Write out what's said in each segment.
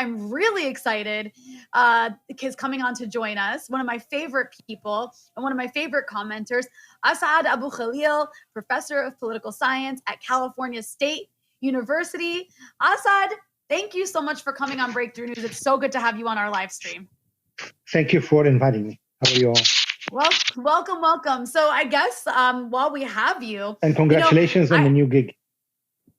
I'm really excited because coming on to join us, one of my favorite people and one of my favorite commenters, AbuKhalil, professor of political science at California State University. Asad, thank you so much for coming on Breakthrough News. It's so good to have you on our live stream. Thank you for inviting me. How are you all? Well, welcome. So I guess while we have you, and congratulations on the new gig.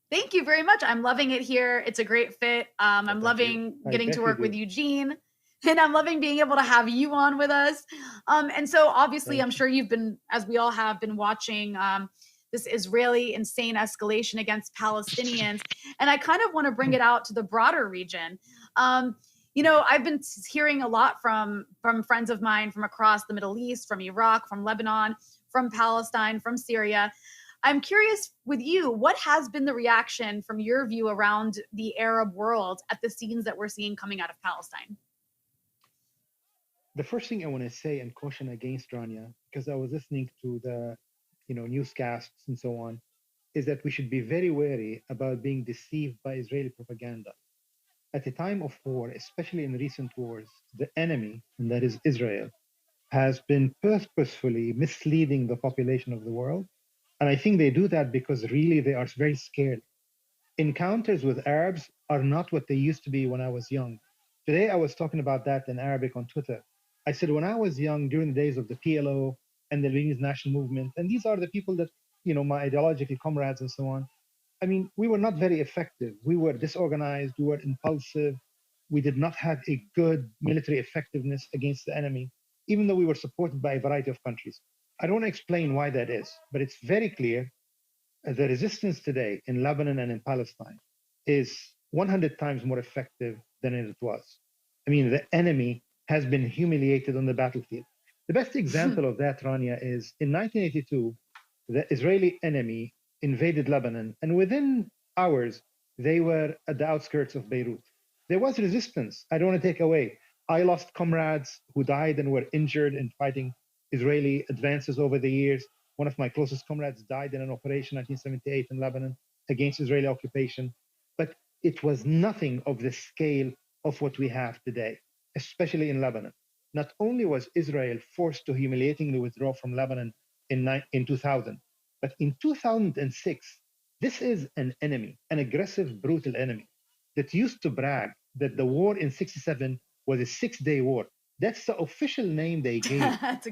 Thank you very much. I'm loving it here. It's a great fit. I'm loving getting to work with Eugene, and I'm loving being able to have you on with us. And so obviously, I'm sure you've been, as we all have been watching this Israeli insane escalation against Palestinians. And I kind of want to bring it out to the broader region. I've been hearing a lot from friends of mine from across the Middle East, from Iraq, from Lebanon, from Palestine, from Syria. I'm curious with you, what has been the reaction from your view around the Arab world at the scenes that we're seeing coming out of Palestine? The first thing I want to say and caution against, Rania, because I was listening to the newscasts and so on, is that we should be very wary about being deceived by Israeli propaganda. At a time of war, especially in recent wars, the enemy, and that is Israel, has been purposefully misleading the population of the world. And I think they do that because really they are very scared. Encounters with Arabs are not what they used to be when I was young. Today, I was talking about that in Arabic on Twitter. I said, when I was young, during the days of the PLO and the Lebanese National Movement, and these are the people that, my ideological comrades and so on, I mean, we were not very effective. We were disorganized. We were impulsive. We did not have a good military effectiveness against the enemy, even though we were supported by a variety of countries. I don't want to explain why that is, but it's very clear the resistance today in Lebanon and in Palestine is 100 times more effective than it was. I mean, the enemy has been humiliated on the battlefield. The best example of that, Rania, is in 1982, the Israeli enemy invaded Lebanon, and within hours, they were at the outskirts of Beirut. There was resistance. I don't want to take away. I lost comrades who died and were injured in fighting Israeli advances over the years. One of my closest comrades died in an operation in 1978 in Lebanon against Israeli occupation. But it was nothing of the scale of what we have today, especially in Lebanon. Not only was Israel forced to humiliatingly withdraw from Lebanon in 2000, but in 2006, this is an enemy, an aggressive, brutal enemy that used to brag that the war in 67 was a 6-day war. That's the official name they gave. That's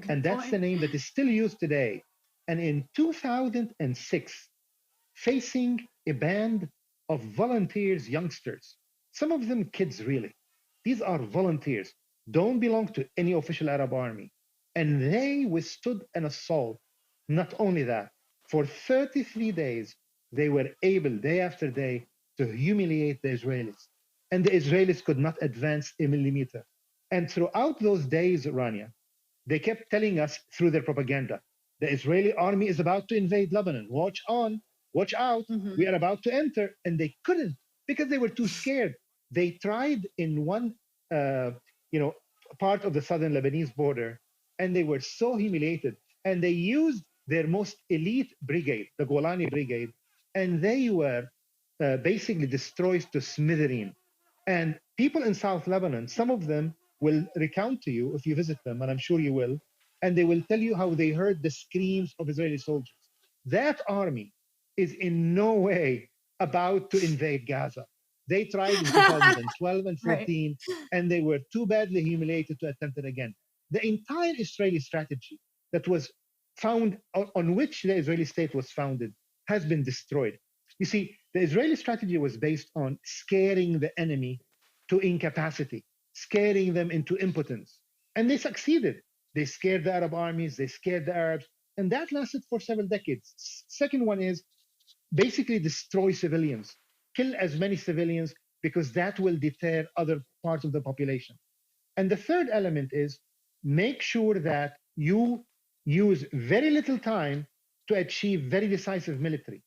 the name that is still used today. And in 2006, facing a band of volunteers, youngsters, some of them kids really. These are volunteers, don't belong to any official Arab army. And they withstood an assault. Not only that, for 33 days, they were able, day after day, to humiliate the Israelis. And the Israelis could not advance a millimeter. And throughout those days, Rania, they kept telling us through their propaganda, the Israeli army is about to invade Lebanon. Watch on, watch out, we are about to enter. And they couldn't because they were too scared. They tried in one part of the southern Lebanese border, and they were so humiliated. And they used their most elite brigade, the Golani Brigade, and they were basically destroyed to smithereen. And people in South Lebanon, some of them will recount to you if you visit them, and I'm sure you will, and they will tell you how they heard the screams of Israeli soldiers. That army is in no way about to invade Gaza. They tried in 2012 and 14, and they were too badly humiliated to attempt it again. The entire Israeli strategy that was found, on which the Israeli state was founded, has been destroyed. You see, the Israeli strategy was based on scaring the enemy to incapacity, scaring them into impotence. And they succeeded. They scared the Arab armies, they scared the Arabs, and that lasted for several decades. Second one is basically destroy civilians, kill as many civilians, because that will deter other parts of the population. And the third element is make sure that you use very little time to achieve very decisive military.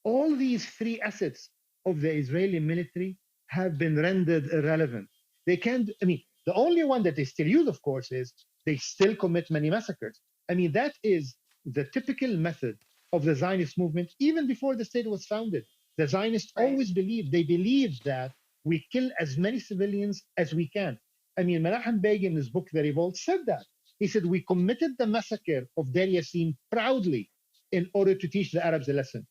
All these three assets of the Israeli military have been rendered irrelevant. They can't, the only one that they still use, of course, is they still commit many massacres. That is the typical method of the Zionist movement, even before the state was founded. The Zionists always believed that We kill as many civilians as we can. I mean, Menachem Begin in his book, The Revolt, said that. He said, we committed the massacre of Deir Yassin proudly in order to teach the Arabs a lesson.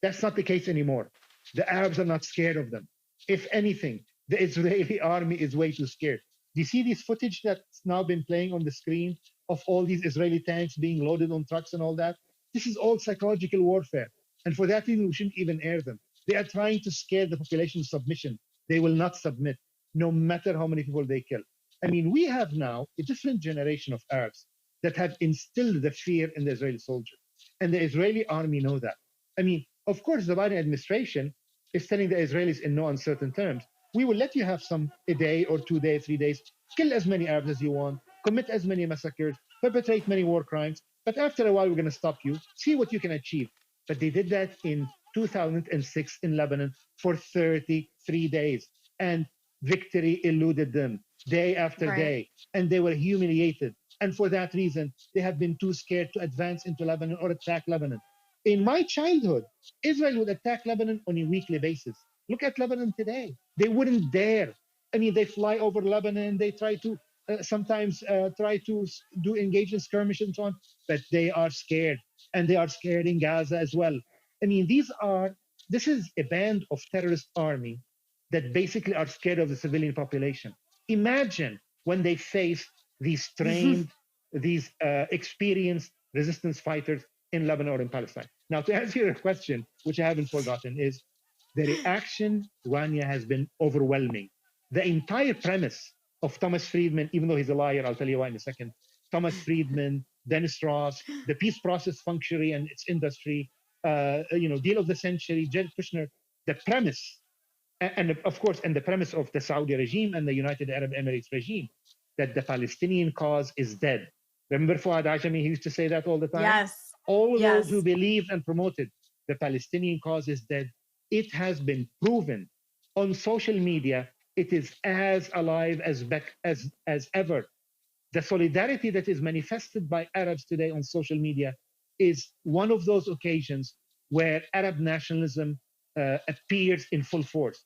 That's not the case anymore. The Arabs are not scared of them. If anything, the Israeli army is way too scared. Do you see this footage that's now been playing on the screen of all these Israeli tanks being loaded on trucks and all that? This is all psychological warfare. And for that reason, we shouldn't even air them. They are trying to scare the population submission. They will not submit, no matter how many people they kill. I mean, we have now a different generation of Arabs that have instilled the fear in the Israeli soldier. And the Israeli army know that. I mean, of course, the Biden administration is telling the Israelis in no uncertain terms, we will let you have a day or 2 days, 3 days, kill as many Arabs as you want, commit as many massacres, perpetrate many war crimes, but after a while, we're going to stop you, see what you can achieve. But they did that in 2006 in Lebanon for 33 days, and victory eluded them day after day, and they were humiliated. And for that reason, they have been too scared to advance into Lebanon or attack Lebanon. In my childhood, Israel would attack Lebanon on a weekly basis. Look at Lebanon today. They wouldn't dare. I mean, they fly over Lebanon. They try to sometimes do engage in skirmish and so on, but they are scared. And they are scared in Gaza as well. I mean, this is a band of terrorist army that basically are scared of the civilian population. Imagine when they face these trained, these experienced resistance fighters in Lebanon or in Palestine. Now, to answer your question, which I haven't forgotten, is the reaction, Rania, has been overwhelming. The entire premise of Thomas Friedman, even though he's a liar, I'll tell you why in a second, Thomas Friedman, Dennis Ross, the peace process functionary and its industry, deal of the century, Jared Kushner, the premise, and of course, and the premise of the Saudi regime and the United Arab Emirates regime, that the Palestinian cause is dead. Remember Fuad Ajami, he used to say that all the time? Yes. All those who believed and promoted the Palestinian cause is dead. It has been proven on social media. It is as alive as ever. The solidarity that is manifested by Arabs today on social media is one of those occasions where Arab nationalism appears in full force.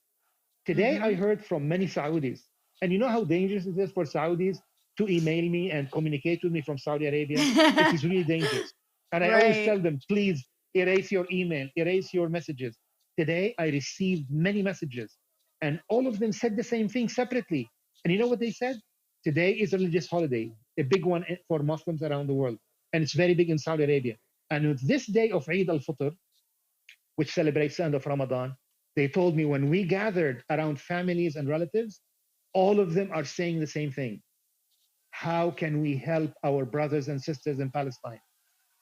Today, I heard from many Saudis, and you know how dangerous it is for Saudis to email me and communicate with me from Saudi Arabia? It is really dangerous. And I always tell them, please erase your email, erase your messages. Today, I received many messages, and all of them said the same thing separately. And you know what they said? Today is a religious holiday, a big one for Muslims around the world, and it's very big in Saudi Arabia. And with this day of Eid al-Fitr, which celebrates the end of Ramadan, they told me when we gathered around families and relatives, all of them are saying the same thing. How can we help our brothers and sisters in Palestine?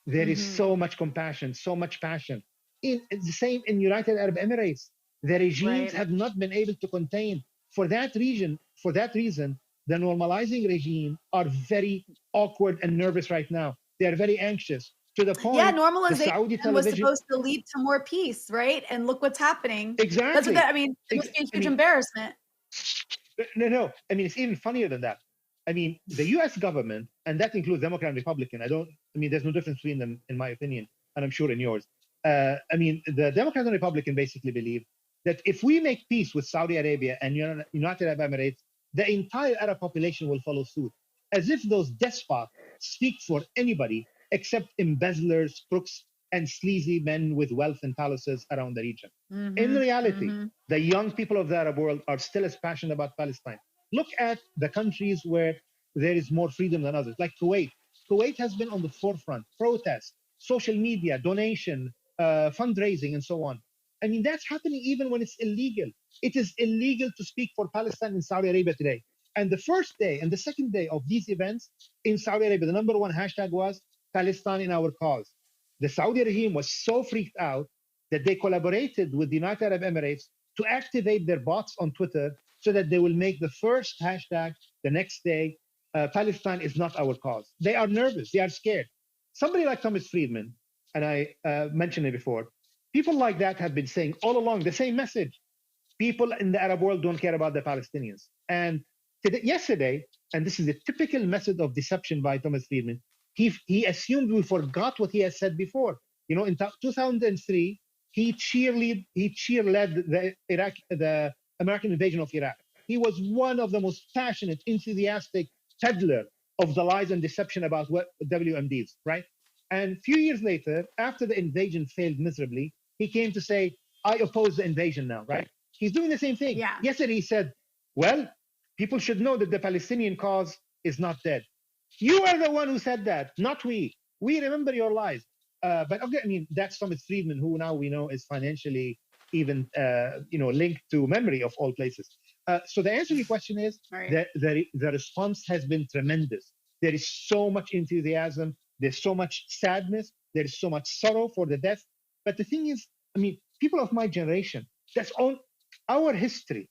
There is so much compassion, so much passion. It's the same in United Arab Emirates. The regimes have not been able to contain. For that reason, the normalizing regime are very awkward and nervous right now. They are very anxious to the point. Normalization was supposed to lead to more peace, right? And look what's happening. Exactly. That's what I mean, it must be a huge embarrassment. No. I mean, it's even funnier than that. I mean, the US government, and that includes Democrat and Republican, there's no difference between them, in my opinion, and I'm sure in yours. The Democrat and Republican basically believe that if we make peace with Saudi Arabia and United Arab Emirates, the entire Arab population will follow suit, as if those despots speak for anybody except embezzlers, crooks, and sleazy men with wealth and palaces around the region. In reality, the young people of the Arab world are still as passionate about Palestine. Look at the countries where there is more freedom than others, like Kuwait. Kuwait has been on the forefront, protests, social media, donation, fundraising, and so on. I mean, that's happening even when it's illegal. It is illegal to speak for Palestine in Saudi Arabia today. And the first day and the second day of these events in Saudi Arabia, the number one hashtag was Palestine in our cause. The Saudi regime was so freaked out that they collaborated with the United Arab Emirates to activate their bots on Twitter so that they will make the first hashtag the next day, Palestine is not our cause. They are nervous. They are scared. Somebody like Thomas Friedman, and I mentioned it before, people like that have been saying all along the same message. People in the Arab world don't care about the Palestinians. And yesterday, and this is a typical method of deception by Thomas Friedman, he assumed we forgot what he has said before. You know, in 2003, he cheerled the American invasion of Iraq. He was one of the most passionate, enthusiastic peddler of the lies and deception about what WMDs, right? And a few years later, after the invasion failed miserably, he came to say, I oppose the invasion now, right? He's doing the same thing. Yeah. Yesterday he said, well, people should know that the Palestinian cause is not dead. You are the one who said that, not we. We remember your lies. But okay, I mean, that's Thomas Friedman, who now we know is financially even linked to memory of all places. So the answer to your question is that the response has been tremendous. There is so much enthusiasm. There's so much sadness. There is so much sorrow for the death. But the thing is, I mean, people of my generation, that's all our history,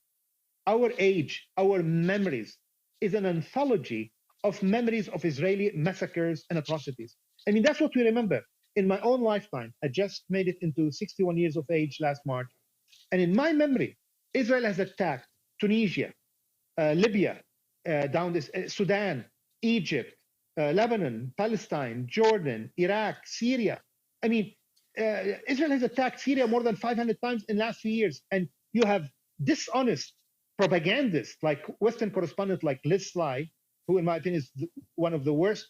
our age, our memories is an anthology of memories of Israeli massacres and atrocities. I mean, that's what we remember. In my own lifetime, I just made it into 61 years of age last March. And in my memory, Israel has attacked Tunisia, Libya, down this, Sudan, Egypt, Lebanon, Palestine, Jordan, Iraq, Syria. I mean, Israel has attacked Syria more than 500 times in the last few years. And you have dishonest propagandists like Western correspondent like Liz Sly, who in my opinion is one of the worst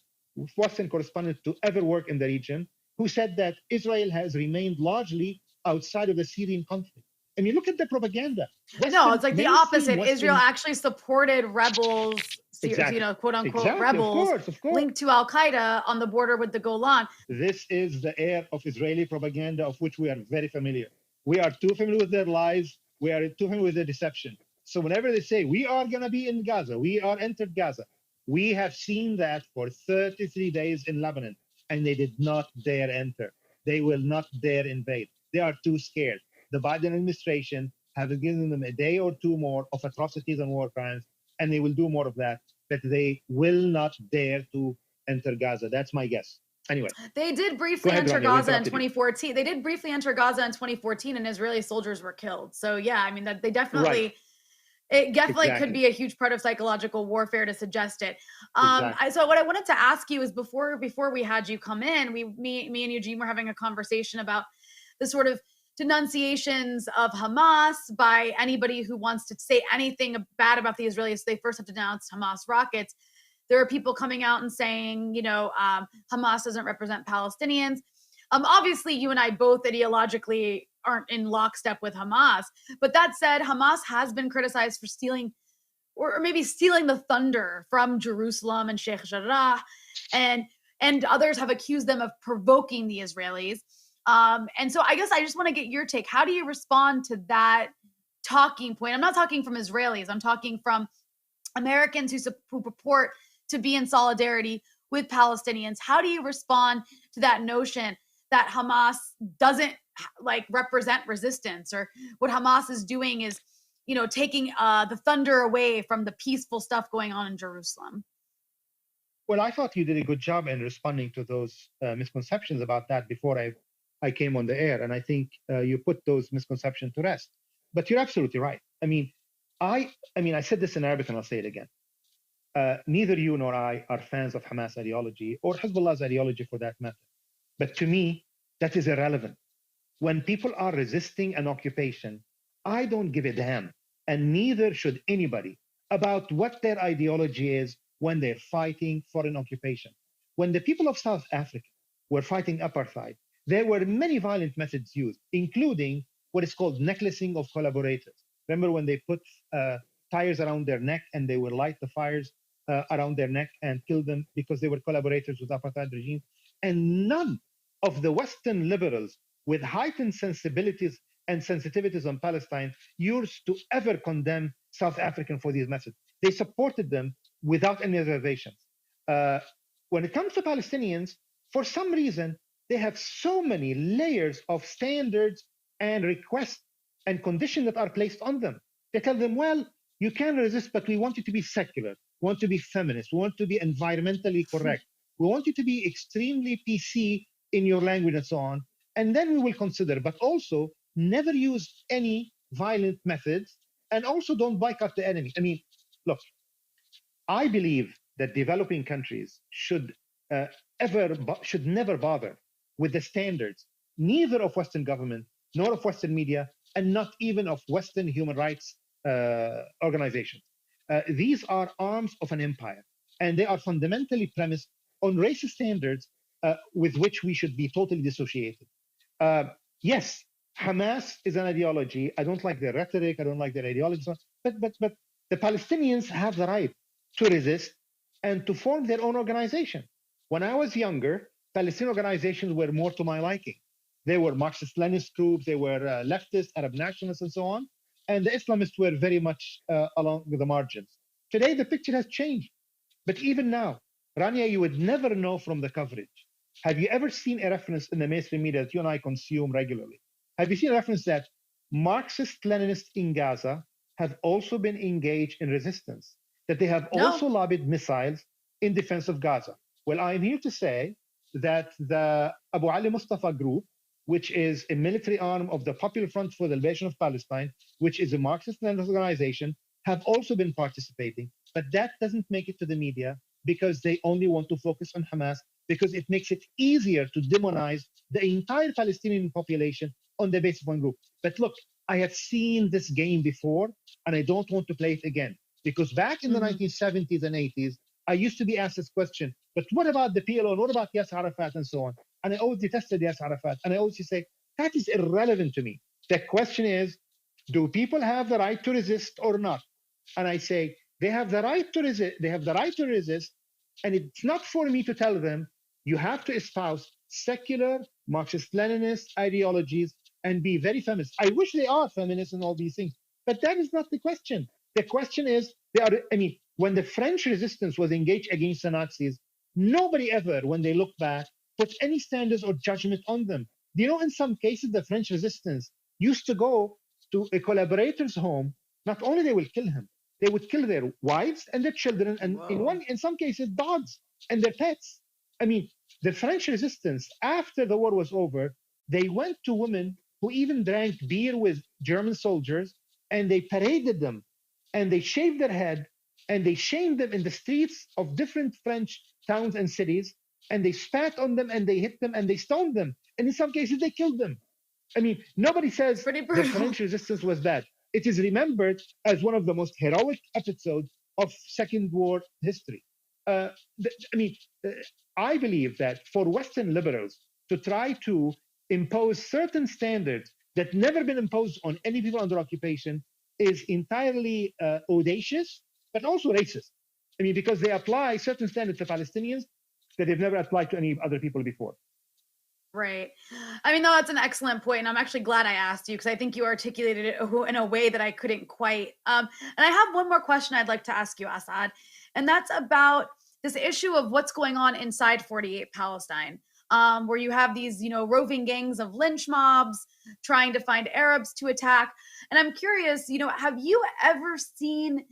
Western correspondents to ever work in the region, who said that Israel has remained largely outside of the Syrian conflict. I mean, look at the propaganda. No, it's like the opposite. Israel actually supported rebels, exactly. Quote unquote exactly. rebels of course. linked to Al Qaeda on the border with the Golan. This is the air of Israeli propaganda of which we are very familiar. We are too familiar with their lies. We are too familiar with their deception. So whenever they say we are going to be in Gaza, we are entered Gaza, we have seen that for 33 days in Lebanon, and they did not dare enter. They will not dare invade. They are too scared. The Biden administration have given them a day or two more of atrocities and war crimes, and they will do more of that, but they will not dare to enter Gaza. That's my guess. Anyway. They did briefly enter Gaza in 2014. They did briefly enter Gaza in 2014, and Israeli soldiers were killed. So yeah, I mean, that they definitely... Right. It definitely could be a huge part of psychological warfare to suggest it. So what I wanted to ask you is before we had you come in, me and Eugene were having a conversation about the sort of denunciations of Hamas by anybody who wants to say anything bad about the Israelis. They first have to denounce Hamas rockets. There are people coming out and saying, Hamas doesn't represent Palestinians. Obviously, you and I both ideologically aren't in lockstep with Hamas. But that said, Hamas has been criticized for stealing the thunder from Jerusalem and Sheikh Jarrah. And others have accused them of provoking the Israelis. And so I guess I just want to get your take. How do you respond to that talking point? I'm not talking from Israelis. I'm talking from Americans who purport to be in solidarity with Palestinians. How do you respond to that notion that Hamas doesn't represent resistance, or what Hamas is doing is, taking the thunder away from the peaceful stuff going on in Jerusalem? Well, I thought you did a good job in responding to those misconceptions about that before I came on the air. And I think you put those misconceptions to rest. But you're absolutely right. I mean, I said this in Arabic and I'll say it again. Neither you nor I are fans of Hamas ideology or Hezbollah's ideology for that matter. But to me, that is irrelevant. When people are resisting an occupation, I don't give a damn, and neither should anybody, about what their ideology is when they're fighting for an occupation. When the people of South Africa were fighting apartheid, there were many violent methods used, including what is called necklacing of collaborators. Remember when they put tires around their neck and they would light the fires around their neck and kill them because they were collaborators with apartheid regime? And none of the Western liberals with heightened sensibilities and sensitivities on Palestine used to ever condemn South African for these methods. They supported them without any reservations. When it comes to Palestinians, for some reason, they have so many layers of standards and requests and conditions that are placed on them. They tell them, well, you can resist, but we want you to be secular. We want to be feminist. We want to be environmentally correct. We want you to be extremely PC in your language and so on. And then we will consider, but also never use any violent methods, and also don't boycott the enemy. I mean, look, I believe that developing countries should never bother with the standards, neither of Western government, nor of Western media, and not even of Western human rights organizations. These are arms of an empire, and they are fundamentally premised on racist standards with which we should be totally dissociated. Uh, yes, Hamas is an ideology. I don't like their rhetoric. I don't like their ideology. But the Palestinians have the right to resist and to form their own organization. When I was younger, Palestinian organizations were more to my liking. They were Marxist-Leninist groups. They were leftist, Arab nationalists, and so on. And the Islamists were very much along the margins. Today, the picture has changed. But even now, Rania, you would never know from the coverage. Have you ever seen a reference in the mainstream media that you and I consume regularly? Have you seen a reference that Marxist-Leninists in Gaza have also been engaged in resistance, that they have also lobbied missiles in defense of Gaza? Well, I'm here to say that the Abu Ali Mustafa group, which is a military arm of the Popular Front for the Liberation of Palestine, which is a Marxist-Leninist organization, have also been participating. But that doesn't make it to the media because they only want to focus on Hamas, because it makes it easier to demonize the entire Palestinian population on the basis of one group. But look, I have seen this game before, and I don't want to play it again. Because back in the 1970s and 80s, I used to be asked this question, but what about the PLO? What about Yasser Arafat and so on? And I always detested Yasser Arafat. And I always say, that is irrelevant to me. The question is, do people have the right to resist or not? And I say, they have the right to resist. They have the right to resist. And it's not for me to tell them, you have to espouse secular Marxist-Leninist ideologies and be very feminist. I wish they are feminists and all these things, but that is not the question. The question is, when the French resistance was engaged against the Nazis, nobody ever, when they look back, put any standards or judgment on them. Do you know, in some cases, the French resistance used to go to a collaborator's home. Not only they will kill him, they would kill their wives and their children, and in some cases, dogs and their pets. The French resistance, after the war was over, they went to women who even drank beer with German soldiers, and they paraded them, and they shaved their head, and they shamed them in the streets of different French towns and cities, and they spat on them, and they hit them, and they stoned them, and in some cases, they killed them. Nobody says the French resistance was bad. It is remembered as one of the most heroic episodes of Second War history. I believe that for Western liberals to try to impose certain standards that never been imposed on any people under occupation is entirely audacious, but also racist. Because they apply certain standards to Palestinians that they've never applied to any other people before. Right. No, that's an excellent point. And I'm actually glad I asked you because I think you articulated it in a way that I couldn't quite. And I have one more question I'd like to ask you, Assad, and that's about this issue of what's going on inside 48 Palestine, where you have these, roving gangs of lynch mobs trying to find Arabs to attack. And I'm curious, have you ever seen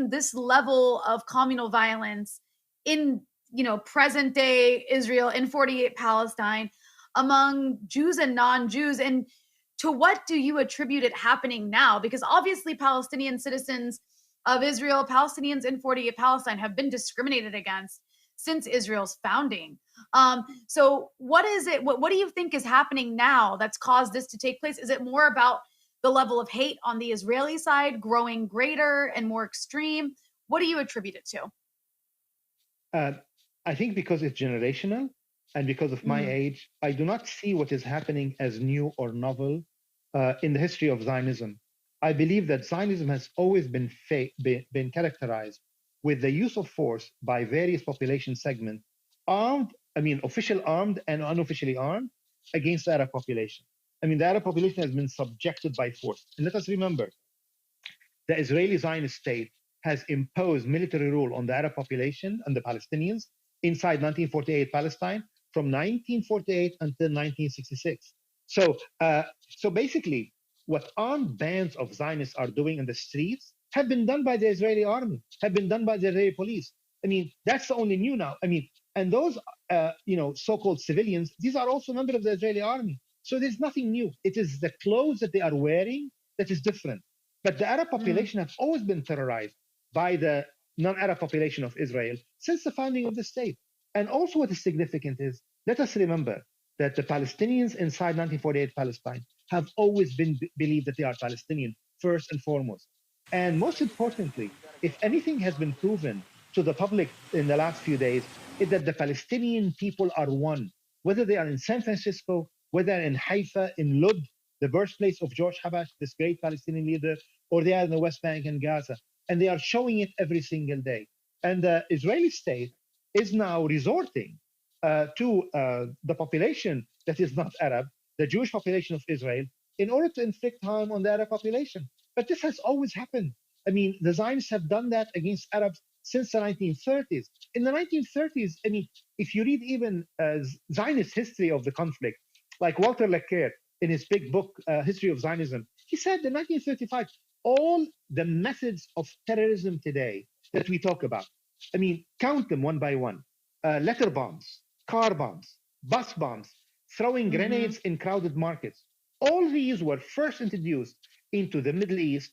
this level of communal violence in present day Israel, in 48 Palestine, among Jews and non-Jews? And to what do you attribute it happening now? Because obviously Palestinian citizens of Israel, Palestinians in 48 Palestine have been discriminated against since Israel's founding. So what is it? What do you think is happening now that's caused this to take place? Is it more about the level of hate on the Israeli side growing greater and more extreme? What do you attribute it to? I think because it's generational and because of my age, I do not see what is happening as new or novel in the history of Zionism. I believe that Zionism has always been characterized with the use of force by various population segments, official armed and unofficially armed, against the Arab population. The Arab population has been subjected by force. And let us remember, the Israeli Zionist state has imposed military rule on the Arab population and the Palestinians inside 1948 Palestine from 1948 until 1966. So basically, what armed bands of Zionists are doing in the streets have been done by the Israeli army, have been done by the Israeli police. That's the only new now. And those, so-called civilians, these are also members of the Israeli army. So there's nothing new. It is the clothes that they are wearing that is different. But the Arab population have always been terrorized by the non-Arab population of Israel since the founding of the state. And also what is significant is, let us remember that the Palestinians inside 1948 Palestine have always been believed that they are Palestinian. first and foremost. And most importantly, if anything has been proven to the public in the last few days, is that the Palestinian people are one, whether they are in San Francisco, whether in Haifa, in Lud, the birthplace of George Habash, this great Palestinian leader, or they are in the West Bank and Gaza. And they are showing it every single day. And the Israeli state is now resorting to the population that is not Arab, the Jewish population of Israel, in order to inflict harm on the Arab population. But this has always happened. I mean, the Zionists have done that against Arabs since the 1930s. In the 1930s, I mean, if you read even Zionist history of the conflict, like Walter Lecker in his big book, History of Zionism, he said in 1935, all the methods of terrorism today that we talk about, I mean, count them one by one. Letter bombs, car bombs, bus bombs, throwing grenades in crowded markets. All these were first introduced into the Middle East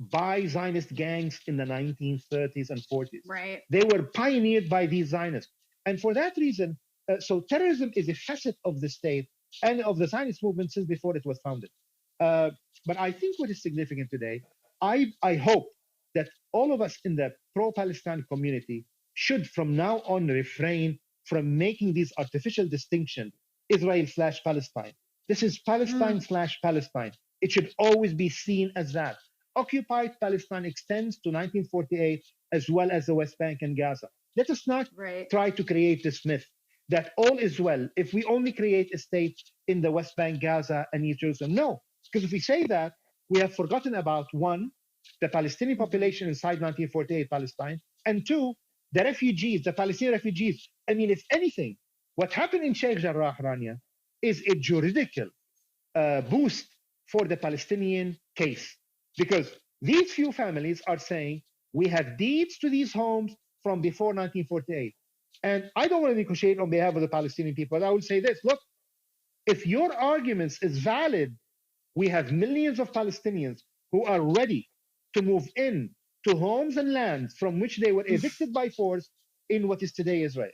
by Zionist gangs in the 1930s and 40s. Right. They were pioneered by these Zionists. And for that reason, so terrorism is a facet of the state and of the Zionist movement since before it was founded. But I think what is significant today, I hope that all of us in the pro-Palestine community should from now on refrain from making these artificial distinctions, Israel/Palestine. This is Palestine/Palestine. It should always be seen as that. Occupied Palestine extends to 1948 as well as the West Bank and Gaza. Let us not try to create this myth that all is well if we only create a state in the West Bank, Gaza, and East Jerusalem. No, because if we say that, we have forgotten about one, the Palestinian population inside 1948 Palestine, and two, the refugees, the Palestinian refugees. I mean, if anything, what happened in Sheikh Jarrah, Rania, is a juridical boost for the Palestinian case. Because these few families are saying, we have deeds to these homes from before 1948. And I don't want to negotiate on behalf of the Palestinian people. I would say this, look, if your arguments is valid, we have millions of Palestinians who are ready to move in to homes and lands from which they were evicted by force in what is today Israel.